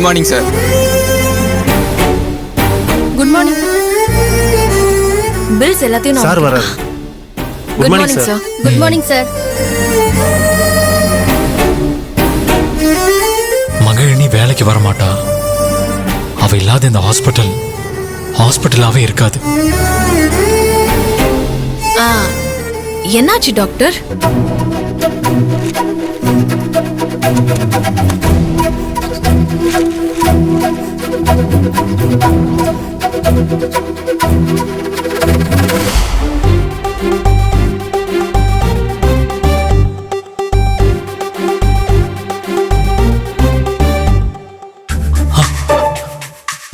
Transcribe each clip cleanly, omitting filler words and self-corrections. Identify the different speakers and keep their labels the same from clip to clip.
Speaker 1: Good morning sir.
Speaker 2: Good morning. Bills எல்லாத்தையும்
Speaker 3: sir வராரு.
Speaker 2: Good morning sir. Good morning sir.
Speaker 4: Magizhini வேலைக்கு வர மாட்டா. அவ இல்லாத இந்த ஹாஸ்பிட்டலாவே இருக்காது.
Speaker 2: என்னாச்சு டாக்டர்?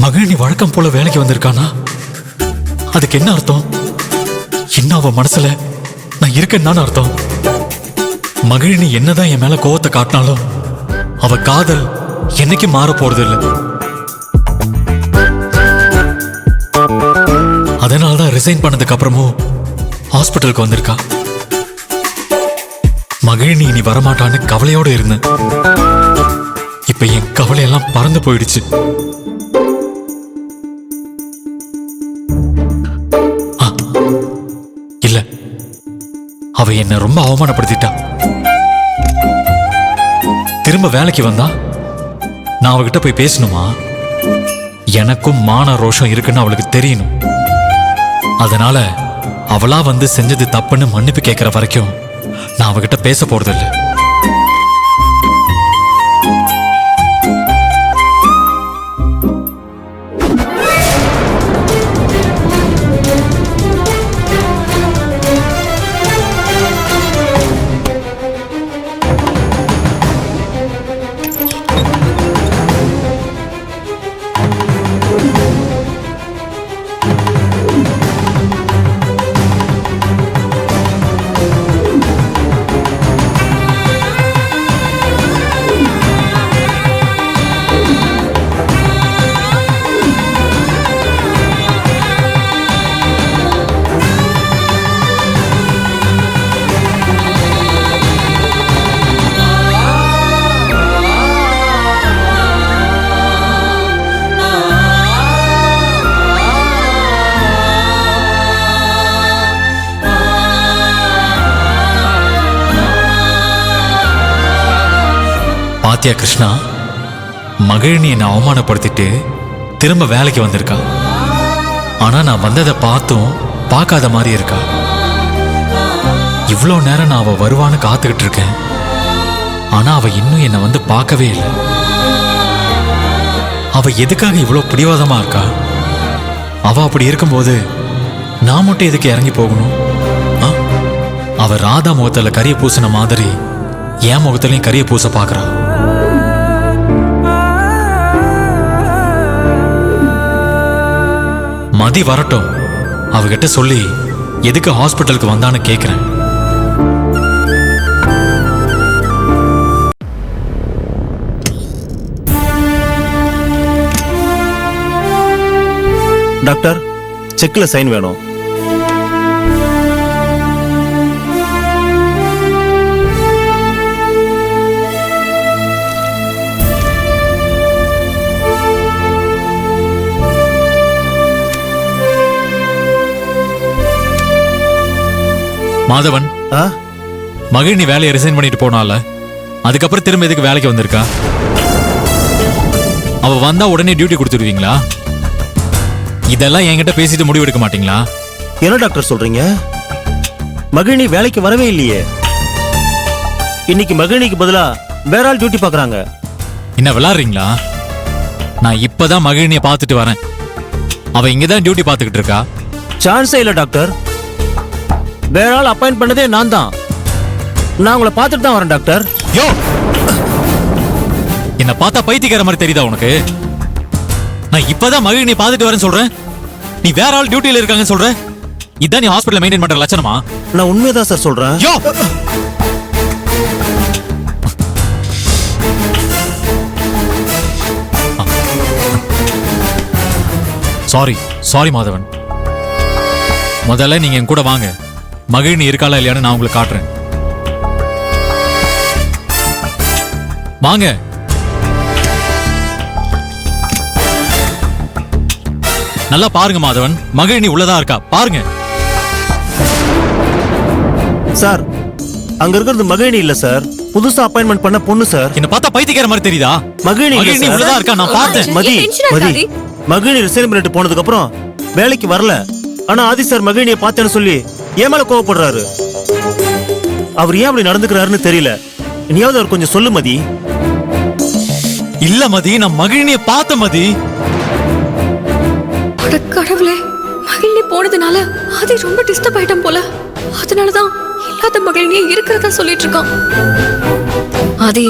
Speaker 4: மகிழினி வழக்கம் போல வேலைக்கு வந்திருக்கானா? அதுக்கு என்ன அர்த்தம்? இன்னும் அவ மனசுல நான் இருக்கேன்னு அர்த்தம். மகிழினி என்னதான் என் மேல கோவத்தை காட்டினாலும் அவ காதல் என்னைக்கு மாற போறது இல்லை. அதனாலதான் ரிசைன் பண்ணதுக்கு அப்புறமும் ஹாஸ்பிட்டலுக்கு வந்திருக்கா. மகிழினி இனி வரமாட்டான்னு கவலையோட இருந்தேன். இப்ப என் கவலையெல்லாம் பறந்து போயிடுச்சு. இல்ல, அவ என்ன ரொம்ப அவமானப்படுத்திட்டா. திரும்ப வேலைக்கு வந்தா நான் அவகிட்ட போய் பேசணுமா? எனக்கும் மான ரோஷம் இருக்குன்னு அவளுக்கு தெரியணும். அதனால அவளா வந்து செஞ்சது தப்புன்னு மன்னிப்பு கேட்கிற வரைக்கும் நான் அவகிட்ட பேச போறதில்லை. பாத்தியா கிருஷ்ணா, மகிழினி என்னை அவமானப்படுத்திட்டு திரும்ப வேலைக்கு வந்திருக்கா. ஆனா நான் வந்ததை பார்த்தும் பார்க்காத மாதிரி இருக்கா. இவ்வளோ நேரம் நான் அவ வருவான்னு காத்துக்கிட்டு இருக்கேன். ஆனா அவ இன்னும் என்னை வந்து பார்க்கவே இல்லை. அவ எதுக்காக இவ்வளோ பிடிவாதமா இருக்கா? அவ அப்படி இருக்கும்போது நான் மட்டும் எதுக்கு இறங்கி போகணும்? அவ ராதா முகத்துல கரிய பூசின மாதிரி என் முகத்திலையும் கரிய பூச பார்க்கறா. மதி வரட்டும், அவகிட்ட சொல்லி எதுக்கு ஹாஸ்பிட்டலுக்கு வந்தான்னு கேட்கிறேன்.
Speaker 3: டாக்டர், செக்ல சைன் வேணும்.
Speaker 4: மாதவன், மகிழினி வேலையை ரிசைன் பண்ணிட்டு போனால அதுக்கப்புறம் திரும்ப எதுக்கு வேலைக்கு வந்திருக்கா? அவ வந்தா உடனே டியூட்டி கொடுத்துடுவீங்களா? இதெல்லாம் என்கிட்ட பேசிட்டு முடிவு எடுக்க மாட்டீங்களா?
Speaker 3: என்ன டாக்டர் சொல்றீங்க? மகிழினி வேலைக்கு வரவே இல்லையே. இன்னைக்கு மகிழினிக்கு பதிலா வேற ஆள் டியூட்டி பாக்குறாங்க.
Speaker 4: என்ன விளையாடுறீங்களா? நான் இப்பதான் மகிழினியை பார்த்துட்டு வரேன். அவ இங்கதான் டியூட்டி பார்த்துக்கிட்டு இருக்கா.
Speaker 3: சான்ஸே இல்ல டாக்டர். வேற ஆள் அப்பாயிண்ட் பண்ணதே நான் தான். நான் உங்களை பார்த்துட்டு தான் வரேன் டாக்டர்.
Speaker 4: யோ, என்ன பார்த்தா பைத்தியக்கார மாதிரி தெரியுதா உனக்கு? நான் இப்பதான் மகிழினியை பார்த்துட்டு வரேன்னு சொல்றேன். நீ வேற ஆள் டியூட்டியில இருக்காங்கன்னு சொல்ற. இதான் நீ ஹாஸ்பிட்டல் மெயின்டைன் பண்ற லட்சணமா?
Speaker 3: நான் உண்மையதான் சார் சொல்றேன்.
Speaker 4: யோ, சாரி மாதவன். முதல்ல நீங்க என் கூட வாங்க. மகிழினி இருக்காளா இல்லையான்னு நான் உங்களுக்கு காட்டுறேன். வாங்க. நல்லா பாருங்க மாதவன், மகிழினி உள்ளதா இருக்கா பாருங்க.
Speaker 3: சார் அங்க இருக்கிறது மகிழினி இல்ல சார், புதுசா அப்பாயின்மெண்ட் பண்ண பொண்ணு சார்.
Speaker 4: என்ன பார்த்தா பைத்தியக்கார மாதிரி தெரியுதா?
Speaker 3: மகிழினி இல்ல
Speaker 4: மகிழினி
Speaker 3: சார்.
Speaker 4: உள்ளதா இருக்கா, நான் பார்த்தேன்.
Speaker 3: மதி
Speaker 2: ஏன் tension
Speaker 3: மதி
Speaker 2: ஆகாதே?
Speaker 3: மகிழினி ரிசைன் பண்ணிட்டு போனதுக்கு அப்புறம் வேலைக்கு வரல. ஆனா ஆதி சார் மகிழினியை பார்த்தேன்னு சொல்லி ஏன் மேல கோவப்படுறாரு. அவர் ஏன் அப்படி நடந்துக்கிறாருன்னு தெரியல. நீயாவது அவர் கொஞ்சம் சொல்லு மதி.
Speaker 4: இல்ல மதி, நான் மகிழினியை பார்த்த மதி.
Speaker 2: அட கடவுளே, மகிழினி போனதுனால ஆதி ரொம்ப டிஸ்டர்ப் ஆயிட்டான் போல. அதனாலதான் இல்லாத மகிழினியே இருக்கிறதா சொல்லிட்டு இருக்கான். ஆதி,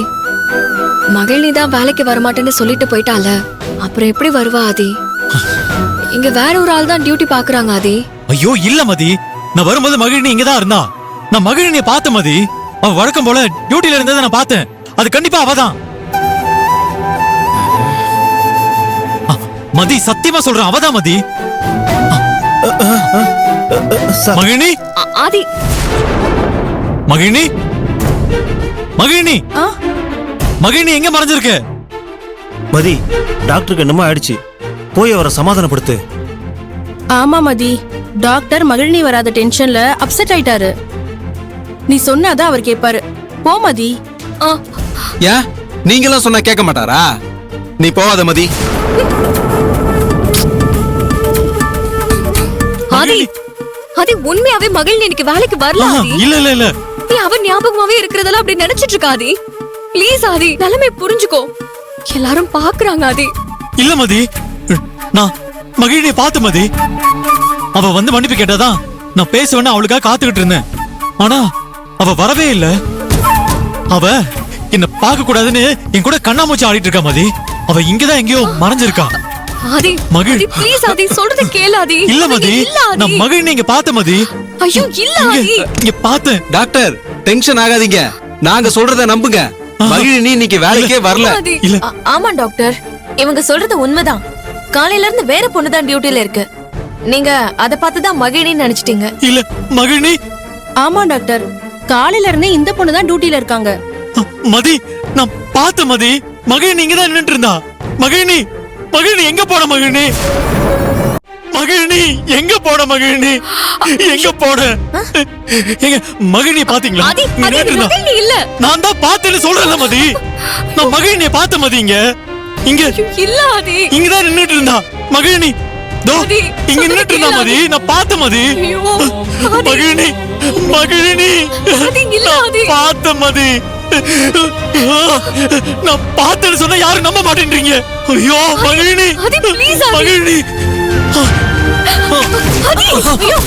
Speaker 2: மகிழினி தான் வேலைக்கு வரமாட்டேன்னு சொல்லிட்டு போயிட்டால, அப்புறம் எப்படி வருவா ஆதி? இங்க வேற ஒரு ஆள் தான் டியூட்டி பாக்குறாங்க ஆதி.
Speaker 4: ஐயோ இல்ல மதி, நான் வரும்போது மகிழினி இங்கதான் இருந்தா. நான் மகிழினியை பார்த்த மதி. அவ வழக்கம் போல டியூட்டில இருந்ததை நான் பார்த்தேன். அது கண்டிப்பா அவதான். மதி சத்தியமா சொல்றேன், அவதான் மதி.
Speaker 3: சார்
Speaker 4: மகிழினி,
Speaker 2: ஆதி,
Speaker 4: மகிழினி, மகிழினி, மகிழினி எங்க மறைஞ்சிருக்க?
Speaker 3: மதி டாக்டருக்கு என்னமோ ஆயிடுச்சு, போய் அவரை சமாதானப்படுத்து.
Speaker 1: ஆமா மதி, டாக்டர் மகிழினி வராத டென்ஷன்ல அப்செட் ஆயிட்டாரு. நீ சொன்னாதான் அவர் கேட்பாரு. போ மதி.
Speaker 2: ஆ,
Speaker 5: ஏன் நீங்களாம் சொன்னா கேட்க மாட்டாரா? நீ போவாத மதி.
Speaker 2: ஆதி, ஆதி உண்மையாவே மகிழினி இன்னைக்கு வேலைக்கு வரல ஆதி.
Speaker 4: இல்ல இல்ல இல்ல,
Speaker 2: நீ அவன் ஞாபகமாவே இருக்கிறதெல்லாம் அப்படி நினைச்சிட்டு இருக்க ஆதி. ப்ளீஸ் ஆதி, நிலைமை புரிஞ்சுக்கோ. எல்லாரும் பாக்குறாங்க ஆதி.
Speaker 4: இல்ல மதி, நான் மகிழினியை பார்த்த மதி. அவ வந்து மன்னிப்பு கேட்டாதான் நான் பேசுவேன்னு அவளுக்காக காத்துக்கிட்டு இருந்தேன். ஆனா அவ வரவே இல்ல. அவ என்ன பார்க்க கூடாதுன்னு என் கூட கண்ணாமூச்சி ஆடிட்டு இருக்கா மதி. அவ இங்கதான் எங்கேயோ மறைஞ்சிருக்கா.
Speaker 2: ஆதி,
Speaker 4: மகிழ்.
Speaker 2: ஆதி ப்ளீஸ் ஆதி, சொல்றத கேளு ஆதி.
Speaker 4: இல்ல மதி,
Speaker 2: இல்ல ஆதி.
Speaker 4: நான் மகிழினி இங்க பார்த்த மதி.
Speaker 2: ஐயோ இல்ல ஆதி.
Speaker 4: இங்க பார்த்தேன்.
Speaker 5: டாக்டர் டென்ஷன் ஆகாதீங்க, நாங்க சொல்றத நம்புங்க. மகிழினி இன்னைக்கு வேலைக்கே வரல.
Speaker 2: ஆதி,
Speaker 4: இல்ல
Speaker 6: ஆமா டாக்டர், இவங்க சொல்றது உண்மைதான். காலையில இருந்து வேற பொண்ணு தான் டியூட்டில இருக்கு. நீங்க அத பார்த்து தான் மகிழினின்னு நினைச்சிட்டீங்க.
Speaker 4: இல்ல மகிழினி.
Speaker 1: ஆமா டாக்டர், காலையில இருந்தே இந்த பொண்ணு தான் டியூட்டில இருக்காங்க.
Speaker 4: மதி, நான் பார்த்த மதி. மகிழினி இங்கதான் நின்னுட்டு இருந்தா. மகிழினி, மகிழினி எங்க போன மகிழினி? மகிழினி எங்க போன மகிழினி? எங்க போன? எங்க மகிழினி பாத்தீங்களா?
Speaker 2: ஆதி,
Speaker 4: இங்க
Speaker 2: ஆதி,
Speaker 4: நின்னுட்டு இருந்தா.
Speaker 2: மகிழினி இல்ல.
Speaker 4: நான் தான் பார்த்தேன்னு சொல்றேன்ல மதி. நான் மகிழினியை பார்த்த மதி. இங்க இங்க
Speaker 2: ஐயோ, இல்ல ஆதி.
Speaker 4: இங்கதான் நின்னுட்டு இருந்தா மகிழினி. தோ
Speaker 2: மதி,
Speaker 4: இங்க
Speaker 2: சொல்றது
Speaker 4: நின்னுட்டு இருந்தா
Speaker 2: கேளு
Speaker 4: மதி. நான் பார்த்த மதி.
Speaker 2: ஐயோ, ஆதி.
Speaker 4: மகிழினி, மகிழினி,
Speaker 2: ஆதி, இல்ல ஆதி.
Speaker 4: பார்த்த மதி. நான் பார்த்தேன்னு சொன்னா யாரும் நம்ப மாட்டேன்றீங்க. ஐயோ மகிழினி,
Speaker 2: ஆதி, please ஆதி.
Speaker 4: மகிழினி.
Speaker 2: ஆதி, ஐயோ.